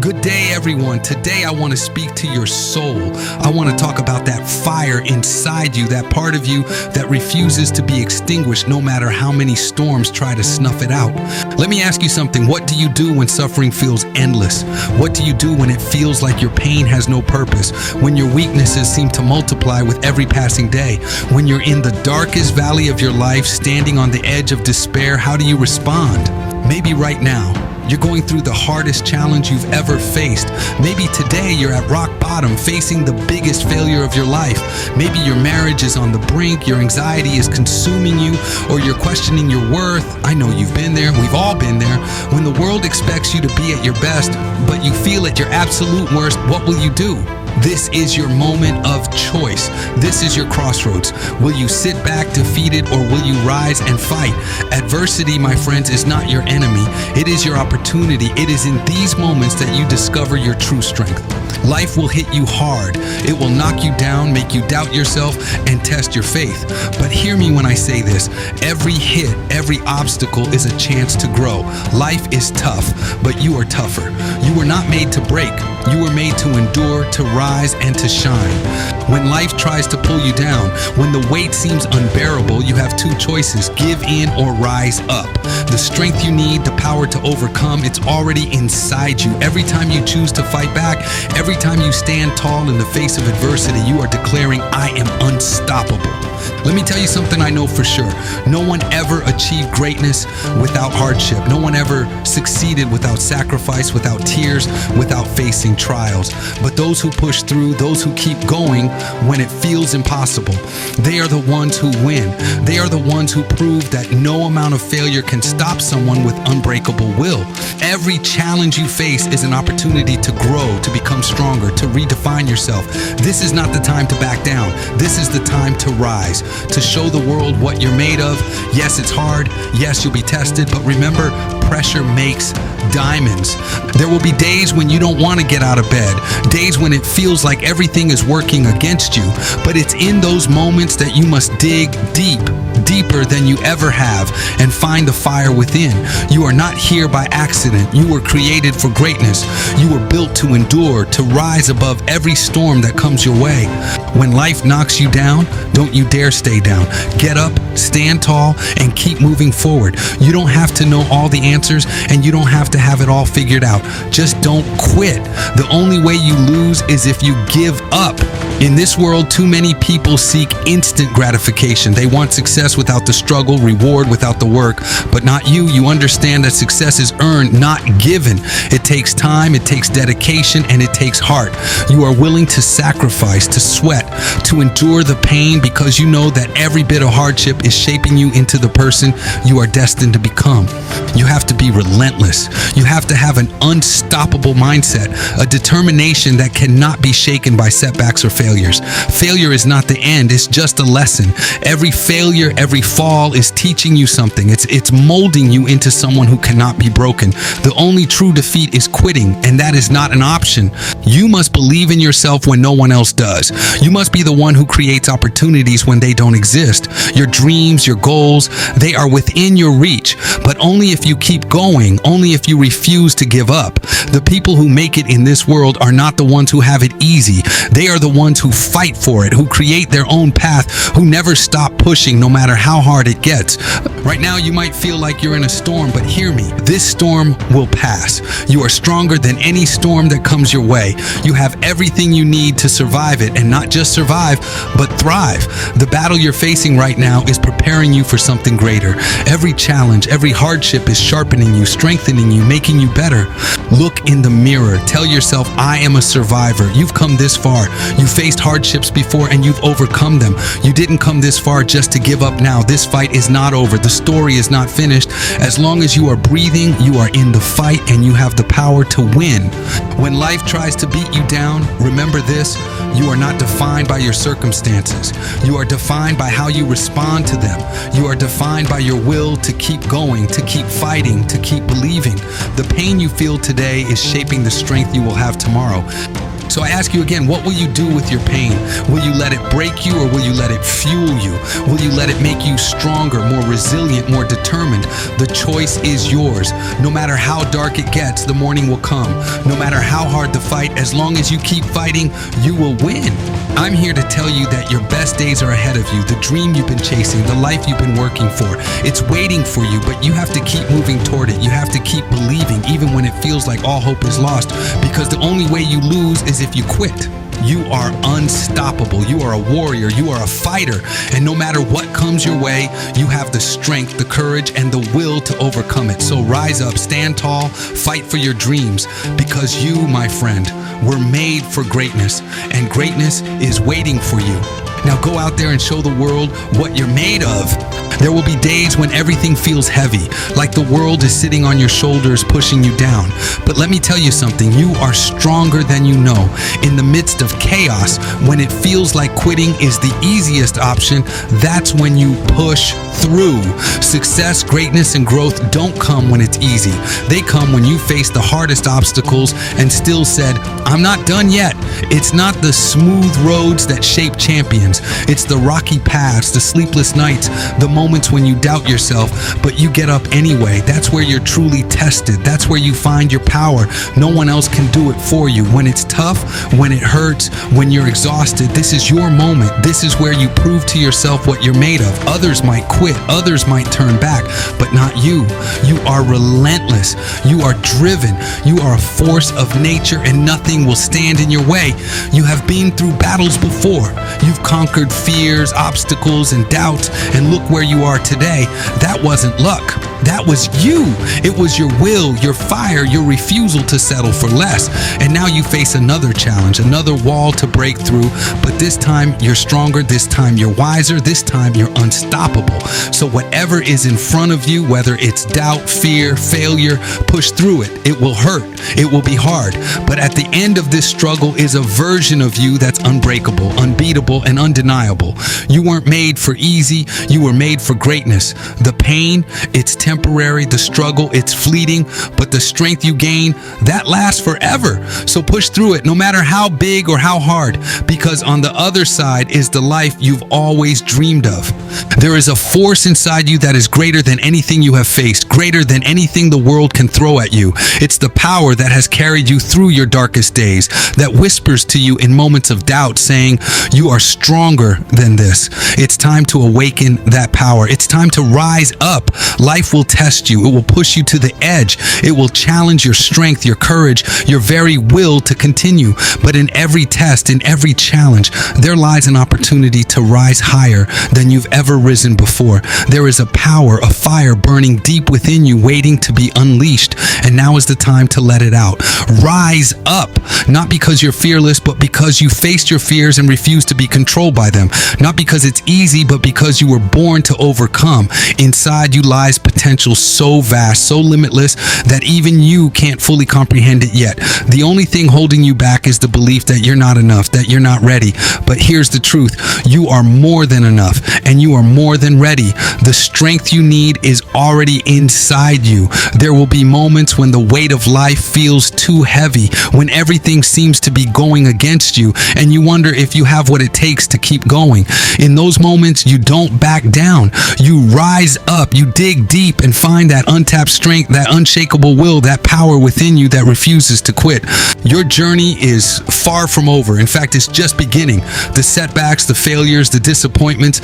Good day, everyone. Today I want to speak to your soul. I want to talk about that fire inside you, that part of you that refuses to be extinguished no matter how many storms try to snuff it out. Let me ask you something. What do you do when suffering feels endless? What do you do when it feels like your pain has no purpose? When your weaknesses seem to multiply with every passing day? When you're in the darkest valley of your life, standing on the edge of despair, how do you respond? Maybe right now, you're going through the hardest challenge you've ever faced. Maybe today you're at rock bottom, facing the biggest failure of your life. Maybe your marriage is on the brink, your anxiety is consuming you, or you're questioning your worth. I know you've been there, we've all been there. When the world expects you to be at your best, but you feel at your absolute worst, what will you do? This is your moment of choice. This is your crossroads. Will you sit back defeated, or will you rise and fight? Adversity, my friends, is not your enemy. It is your opportunity. It is in these moments that you discover your true strength. Life will hit you hard. It will knock you down, make you doubt yourself, and test your faith. But hear me when I say this. Every hit, every obstacle is a chance to grow. Life is tough, but you are tougher. You were not made to break. You were made to endure, to rise, and to shine. When life tries to pull you down, when the weight seems unbearable, you have two choices: give in or rise up. The strength you need, the power to overcome, it's already inside you. Every time you choose to fight back, every time you stand tall in the face of adversity, you are declaring, I am unstoppable. Let me tell you something I know for sure. No one ever achieved greatness without hardship. No one ever succeeded without sacrifice, without tears, without facing trials. But those who push through, those who keep going when it feels impossible, they are the ones who win. They are the ones who prove that no amount of failure can stop someone with unbreakable will. Every challenge you face is an opportunity to grow, to become stronger, to redefine yourself. This is not the time to back down. This is the time to rise, to show the world what you're made of. Yes, it's hard. Yes, you'll be tested. But remember, pressure makes diamonds. There will be days when you don't want to get out of bed, days when it feels like everything is working against you. But it's in those moments that you must dig deep, deeper than you ever have, and find the fire within. You are not here by accident. You were created for greatness. You were built to endure, to rise above every storm that comes your way. When life knocks you down, don't you dare stay down. Get up, stand tall, and keep moving forward. You don't have to know all the answers, and you don't have to have it all figured out. Just don't quit. The only way you lose is if you give up. In this world, too many people seek instant gratification. They want success without the struggle, reward without the work. But not you. You understand that success is earned, not given. It takes time, it takes dedication, and it takes heart. You are willing to sacrifice, to sweat, to endure the pain, because you know that every bit of hardship is shaping you into the person you are destined to become. You have to be relentless. You have to have an unstoppable mindset, a determination that cannot be shaken by setbacks or failures. Failure is not the end, it's just a lesson. Every failure, every fall is teaching you something. It's molding you into someone who cannot be broken. The only true defeat is quitting, and that is not an option. You must believe in yourself when no one else does. You must be the one who creates opportunities when they don't exist. Your dreams, your goals, they are within your reach, but only if you keep going, only if you refuse to give up. The people who make it in this world are not the ones who have it easy. They are the ones who fight for it, who create their own path, who never stop pushing no matter how hard it gets. Right now you might feel like you're in a storm, but hear me, this storm will pass. You are stronger than any storm that comes your way. You have everything you need to survive it, and not just survive, but thrive. The battle you're facing right now is preparing you for something greater. Every challenge, every hardship is sharpening you, strengthening you, making you better. Look in the mirror. Tell yourself, I am a survivor. You've come this far. You faced hardships before and you've overcome them. You didn't come this far just to give up now. This fight is not over. The story is not finished. As long as you are breathing, you are in the fight, and you have the power to win. When life tries to beat you down, remember this: you are not defined by your circumstances. You are defined by how you respond to them. You are defined by your will to keep going, to keep fighting, to keep believing. The pain you feel today is shaping the strength you will have tomorrow. So I ask you again, what will you do with your pain? Will you let it break you, or will you let it fuel you? Will you let it make you stronger, more resilient, more determined? The choice is yours. No matter how dark it gets, the morning will come. No matter how hard the fight, as long as you keep fighting, you will win. I'm here to tell you that your best days are ahead of you. The dream you've been chasing, the life you've been working for, it's waiting for you, but you have to keep moving toward it. You have to keep believing, even when it feels like all hope is lost, because the only way you lose is if you quit. You are unstoppable. You are a warrior. You are a fighter. And no matter what comes your way, you have the strength, the courage, and the will to overcome it. So rise up, stand tall, fight for your dreams, because you, my friend, were made for greatness, and greatness is waiting for you. Now go out there and show the world what you're made of. There will be days when everything feels heavy, like the world is sitting on your shoulders, pushing you down. But let me tell you something, you are stronger than you know. In the midst of chaos, when it feels like quitting is the easiest option, that's when you push through. Success, greatness, and growth don't come when it's easy. They come when you face the hardest obstacles and still said, I'm not done yet. It's not the smooth roads that shape champions. It's the rocky paths, the sleepless nights, the moments when you doubt yourself, but you get up anyway. That's where you're truly tested. That's where you find your power. No one else can do it for you. When it's tough, when it hurts, when you're exhausted, this is your moment. This is where you prove to yourself what you're made of. Others might quit, others might turn back, but not you. You are relentless. You are driven. You are a force of nature, and nothing will stand in your way. You have been through battles before. You've conquered fears, obstacles, and doubts, and look where you are today. That wasn't luck. That was you. It was your will, your fire, your refusal to settle for less. And now you face another challenge, another wall to break through. But this time you're stronger. This time you're wiser. This time you're unstoppable. So whatever is in front of you, whether it's doubt, fear, failure, push through it. It will hurt. It will be hard. But at the end of this struggle is a version of you that's unbreakable, unbeatable, and undeniable. You weren't made for easy. You were made for greatness. The pain, it's temporary. The struggle, it's fleeting. But the strength you gain, that lasts forever. So push through it, no matter how big or how hard, because on the other side is the life you've always dreamed of. There is a force inside you that is greater than anything you have faced, greater than anything the world can throw at you. It's the power that has carried you through your darkest days, that whispers to you in moments of doubt, saying, you are stronger than this. It's time to awaken that power. It's time to rise up. Life will test you. It will push you to the edge. It will challenge your strength, your courage, your very will to continue. But in every test, in every challenge, there lies an opportunity to rise higher than you've ever risen before. There is a power, a fire burning deep within you, waiting to be unleashed. And now is the time to let it out. Rise up, not because you're fearless, but because you faced your fears and refused to be controlled by them. Not because it's easy, but because you were born to overcome. Inside you lies potential so vast, so limitless, that even you can't fully comprehend it yet. The only thing holding you back is the belief that you're not enough, that you're not ready. But here's the truth. You are more than enough, and you are more than ready. The strength you need is already inside you. There will be moments when the weight of life feels too heavy, when everything seems to be going against you, and you wonder if you have what it takes to keep going. In those moments, you don't back down. You rise up, you dig deep and find that untapped strength, that unshakable will, that power within you that refuses to quit. Your journey is far from over. In fact, it's just beginning. The setbacks, the failures, the disappointments,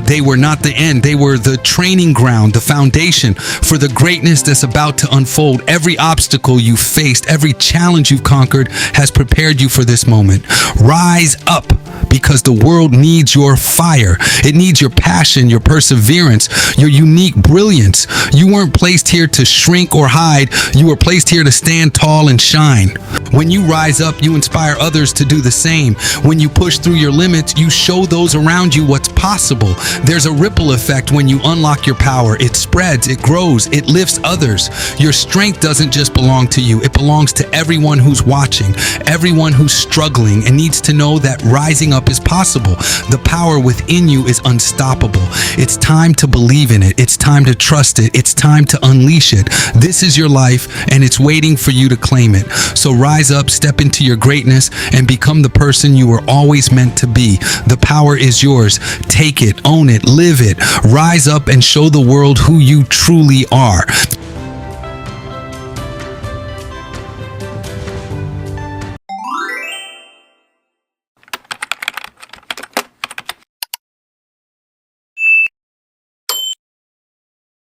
they were not the end. They were the training ground, the foundation for the greatness that's about to unfold. Every obstacle you faced, every challenge you've conquered has prepared you for this moment. Rise up, because the world needs your fire. It needs your passion, your perseverance, your unique brilliance. You weren't placed here to shrink or hide. You were placed here to stand tall and shine. When you rise up, you inspire others to do the same. When you push through your limits, you show those around you what's possible. There's a ripple effect when you unlock your power. It spreads, it grows, it lifts others. Your strength doesn't just belong to you. It belongs to everyone who's watching, everyone who's struggling and needs to know that rising up is possible. The power within you is unstoppable. It's time to believe in it. It's time to trust it. It's time to unleash it. This is your life, and it's waiting for you to claim it. So rise Rise up, step into your greatness, and become the person you were always meant to be. The power is yours. Take it, own it, live it. Rise up and show the world who you truly are.